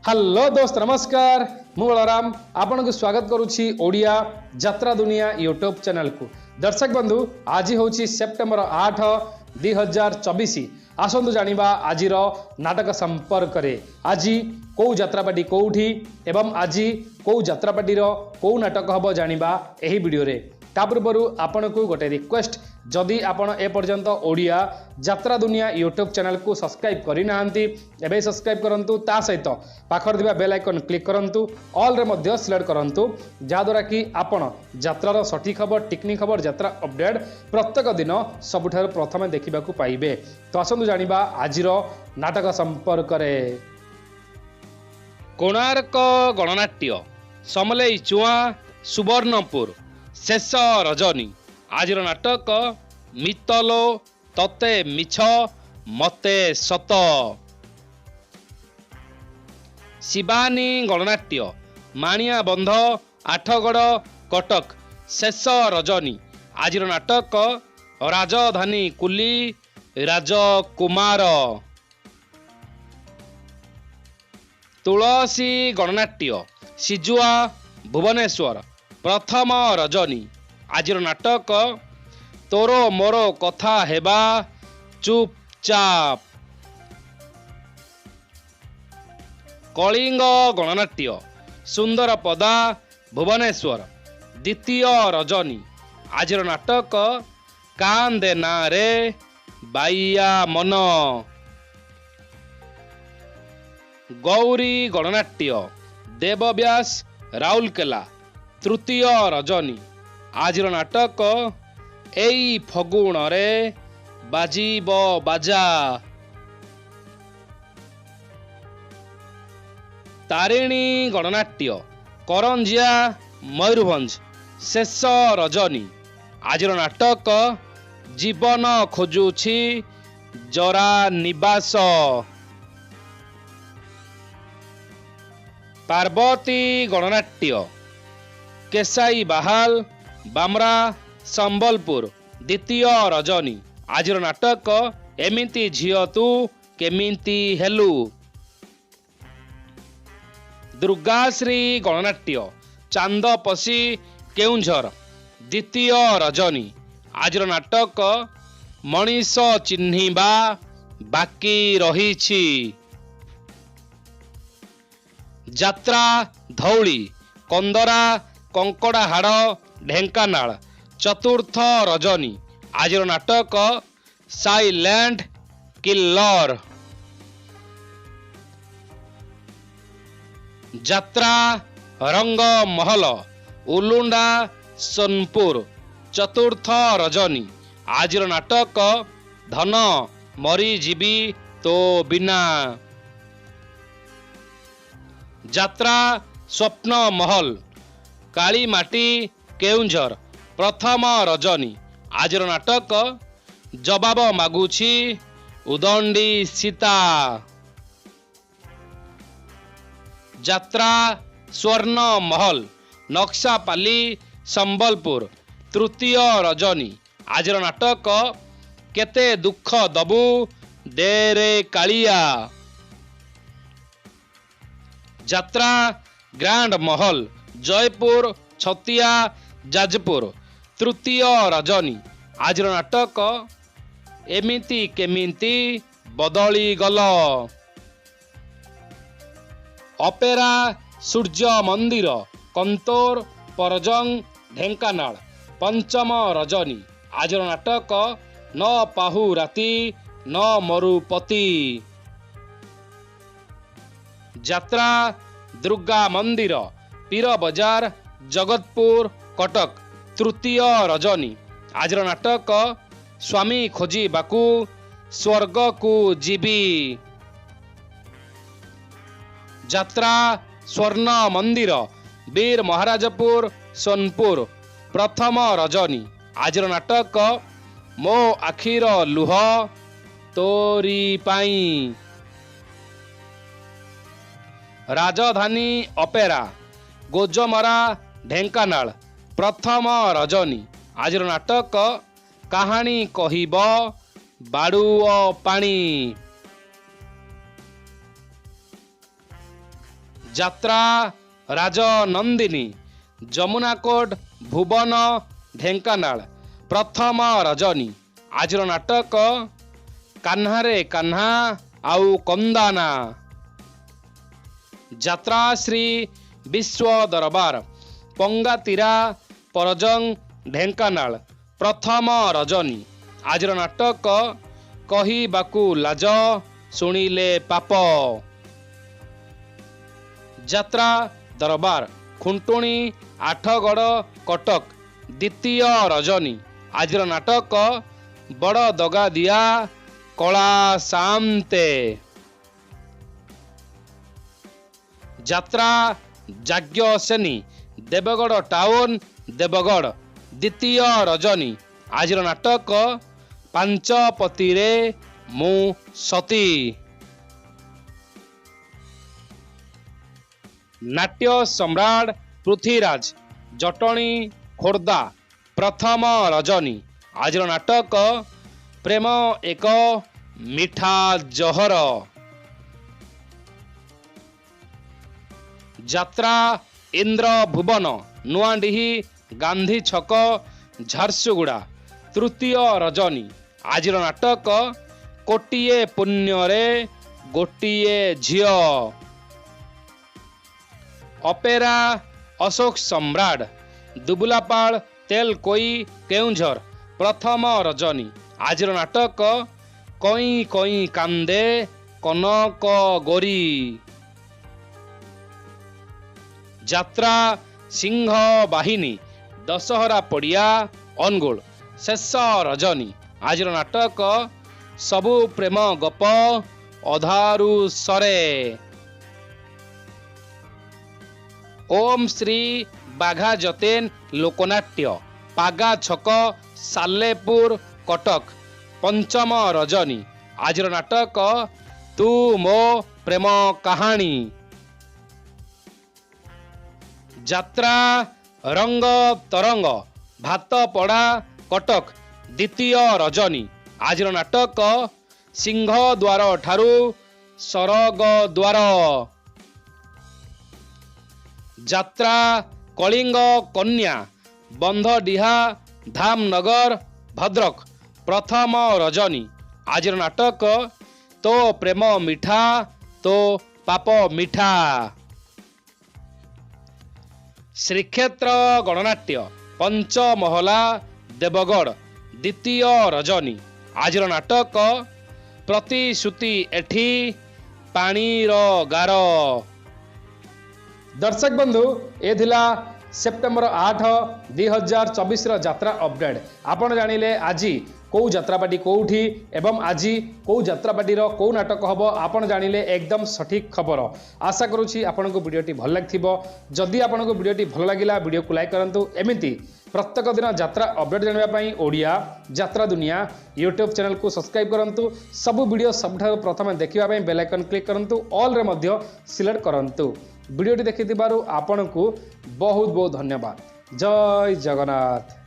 Hello दोस्त नमस्कार मु बलराम आपन को स्वागत करुछि ओडिया यात्रा दुनिया यूट्यूब चैनल को। दर्शक बंधु आज हूँ सेप्टेम्बर 8 2024। आसतु जानिबा आजिर नाटक संपर्क रे। आज कौ यात्रापाटी कौठी एवं आज कौ यात्रापाटी कौ नाटक हम जानिबा एही वीडियो रे। ता पूर्व आपण को गोटे रिक्वेस्ट, जदि आपण एपर्यंत ओडिया यात्रा दुनिया यूट्यूब चैनल को सब्सक्राइब करना एवं सब्सक्राइब करंतु, ता सहित पाखर दिबा बेल आइकन क्लिक करंतु, ऑल रे मध्य सिलेक्ट करंतु, जहाद्वारा कि आपण यात्रार सठिक खबर टेक्निक खबर यात्रा अपडेट प्रत्येक दिन सबुठार प्रथमे देखा पाइबे। तो आसतु जानिबा आजिर नाटक संपर्क रे। कोणार्क गणनाट्य समलेई चुआ सुवर्णपुर शेष रजनी। आज नाटक मितलो तते मिछ मते सत। शिवानी गणनाट्य माणिया बंध आठगड़ कटक शेष रजनी। आज नाटक राजधानी कुली राजकुमार। तुलसी गणनाट्य सिजुआ भुवनेश्वर प्रथम रजनी। आज नाटक तोरो मोरो कथा हेबा चुपचाप। कलिंग गणनाट्य सुंदर पदा भुवनेश्वर द्वितीय रजनी। आज नाटक कांदे ना रे बाइया मन। गौरी गणनाट्य देवव्यास राउरकेला तृतीय रजनी। आज नाटक एई फगुण रे बाजीब बाजा। तारिणी गणनाट्य करंजिया मयूरभंज शेष रजनी। आज नाटक जीवन खोजुछि जरा निवास। पार्वती गणनाट्य केसाई बाहाल बामरा संबलपुर द्वितीय रजनी। आज नाटक एमिति झियो तू केमिति हेलु। दुर्गाश्री गणनाट्य चांदपसी केउंझर द्वितीय रजनी। आज नाटक मनीष चिन्हिबा बाकी रहिछि। यात्रा धौली कंदरा कंकड़ाहाड़ ढेंकानाल चतुर्थ रजनी। आज नाटक साइलेंट किलर। यात्रा रंग महल उलुंडा सोनपुर चतुर्थ रजनी। आज नाटक धन मरीजीवी तो बिना। यात्रा स्वप्न महल कालीमाटी केउंझर प्रथम रजनी। आज नाटक जवाब मागुछि उदंडी सीता। यात्रा स्वर्ण महल नक्सापाली संबलपुर तृतीय रजनी। आज नाटक केते दुख दबु देरे कालिया। यात्रा ग्रांड महल जयपुर छतिया जाजपुर तृतीय रजनी। आज नाटक एमिति केमिति बदली गल। अपेरा सूर्य मंदिर कंतोर परजंग ढेंकानाल पंचम रजनी। आज नाटक न पाहु राती न मरुपति। यात्रा दुर्गा मंदिर पीर बजार जगतपुर कटक तृतीय रजनी। आज नाटक स्वामी खोजी बाकू स्वर्ग को जीवी। यात्रा स्वर्ण मंदिर वीर महाराजपुर सोनपुर प्रथम रजनी। आज नाटक मो आखिर लुह तोरी पाई। राजधानी अपेरा गोजमरा ढेंकानाल प्रथम रजनी। आज नाटक कहानी कहिब बाड़ुओ पानी। ଯାତ୍ରା ରାଜନନ୍ଦିନୀ ଯମୁନାକୋଟ ଭୁବନ ଢେଙ୍କାନାଳ ପ୍ରଥମ ରଜନୀ। ଆଜିର ନାଟକ କାହ୍ନାରେ କାହ୍ନା ଆଉ କନ୍ଦାନା। ଯାତ୍ରା ଶ୍ରୀ ବିଶ୍ୱ ଦରବାର ପଙ୍ଗାତିରା ପରଜଙ୍ଗ ଢେଙ୍କାନାଳ ପ୍ରଥମ ରଜନୀ। ଆଜିର ନାଟକ କହିବାକୁ ଲାଜ ଶୁଣିଲେ ପାପ। ଯାତ୍ରା ଦରବାର ଖୁଣ୍ଟୁଣି ଆଠଗଡ଼ କଟକ ଦ୍ୱିତୀୟ ରଜନୀ। ଆଜିର ନାଟକ ବଡ଼ ଦଗା ଦିଆ କଳା ସାନ୍ତେ। ଯାତ୍ରା ଯାଜ୍ଞସେନୀ ଦେବଗଡ଼ ଟାଉନ ଦେବଗଡ଼ ଦ୍ୱିତୀୟ ରଜନୀ। ଆଜିର ନାଟକ ପାଞ୍ଚପତିରେ ମୁଁ ସତୀ। ନାଟ୍ୟ ସମ୍ରାଟ ପୃଥ୍ୱୀରାଜ ଜଟଣୀ ଖୋର୍ଦ୍ଧା ପ୍ରଥମ ରଜନୀ। ଆଜିର ନାଟକ ପ୍ରେମ ଏକ ମିଠା ଜହର। ଯାତ୍ରା ଇନ୍ଦ୍ର ଭୁବନ ନୂଆଡିହି ଗାନ୍ଧୀ ଛକ ଝାରସୁଗୁଡ଼ା ତୃତୀୟ ରଜନୀ। ଆଜିର ନାଟକ କୋଟିଏ ପୁଣ୍ୟରେ ଗୋଟିଏ ଝିଅ। ଅପେରା ଅଶୋକ ସମ୍ରାଟ ଦୁବୁଲାପାଳ ତେଲକୋଇ କେଉଁଝର ପ୍ରଥମ ରଜନୀ। ଆଜିର ନାଟକ କଇଁ କଇଁ କାନ୍ଦେ କନକ ଗୋରୀ। ଯାତ୍ରା ସିଂହ ବାହିନୀ ଦଶହରା ପଡ଼ିଆ ଅନୁଗୁଳ ଶେଷ ରଜନୀ। ଆଜିର ନାଟକ ସବୁ ପ୍ରେମ ଗପ ଅଧାରୁ ସରେ। ଓମ୍ ଶ୍ରୀ ବାଘା ଯତେନ ଲୋକନାଟ୍ୟ ପାଗା ଛକ ସାଲେପୁର କଟକ ପଞ୍ଚମ ରଜନୀ। ଆଜିର ନାଟକ ତୁ ମୋ ପ୍ରେମ କାହାଣୀ। ଯାତ୍ରା ରଙ୍ଗ ତରଙ୍ଗ ଭାତପଡ଼ା କଟକ ଦ୍ୱିତୀୟ ରଜନୀ। ଆଜିର ନାଟକ ସିଂହଦ୍ୱାର ଠାରୁ ସରଗ ଦ୍ୱାର। ଯାତ୍ରା କଳିଙ୍ଗ କନ୍ୟା ବନ୍ଧଡିହା ଧାମନଗର ଭଦ୍ରକ ପ୍ରଥମ ରଜନୀ। ଆଜିର ନାଟକ ତୋ ପ୍ରେମ ମିଠା ତୋ ପାପ ମିଠା। ଶ୍ରୀକ୍ଷେତ୍ର ଗଣନାଟ୍ୟ ପଞ୍ଚମହଲା ଦେବଗଡ଼ ଦ୍ୱିତୀୟ ରଜନୀ। ଆଜିର ନାଟକ ପ୍ରତିଶ୍ରୁତି ଏଠି ପାଣିର ଗାର। ଦର୍ଶକ ବନ୍ଧୁ ଏ ଥିଲା ସେପ୍ଟେମ୍ବର 8 2024 ଯାତ୍ରା ଅପଡେଟ୍। ଆପଣ ଜାଣିଲେ ଆଜି କେଉଁ ଯାତ୍ରାପାଟି କେଉଁଠି ଏବଂ ଆଜି କେଉଁ ଯାତ୍ରାପାଟିର କେଉଁ ନାଟକ ହେବ ଆପଣ ଜାଣିଲେ ଏକଦମ ସଠିକ୍ ଖବର। ଆଶା କରୁଛି ଆପଣଙ୍କୁ ଭିଡ଼ିଓଟି ଭଲ ଲାଗିଥିବ। ଯଦି ଆପଣଙ୍କୁ ଭିଡ଼ିଓଟି ଭଲ ଲାଗିଲା ଭିଡ଼ିଓକୁ ଲାଇକ୍ କରନ୍ତୁ। ଏମିତି ପ୍ରତ୍ୟେକ ଦିନ ଯାତ୍ରା ଅପଡେଟ୍ ଜାଣିବା ପାଇଁ ଓଡ଼ିଆ ଯାତ୍ରା ଦୁନିଆ ୟୁଟ୍ୟୁବ୍ ଚ୍ୟାନେଲକୁ ସବସ୍କ୍ରାଇବ୍ କରନ୍ତୁ। ସବୁ ଭିଡ଼ିଓ ସବୁଠାରୁ ପ୍ରଥମେ ଦେଖିବା ପାଇଁ ବେଲ୍ ଆଇକନ୍ କ୍ଲିକ୍ କରନ୍ତୁ। ଅଲ୍ରେ ମଧ୍ୟ ସିଲେକ୍ଟ କରନ୍ତୁ। ଭିଡ଼ିଓଟି ଦେଖିଥିବାରୁ ଆପଣଙ୍କୁ ବହୁତ ବହୁତ ଧନ୍ୟବାଦ। ଜୟ ଜଗନ୍ନାଥ।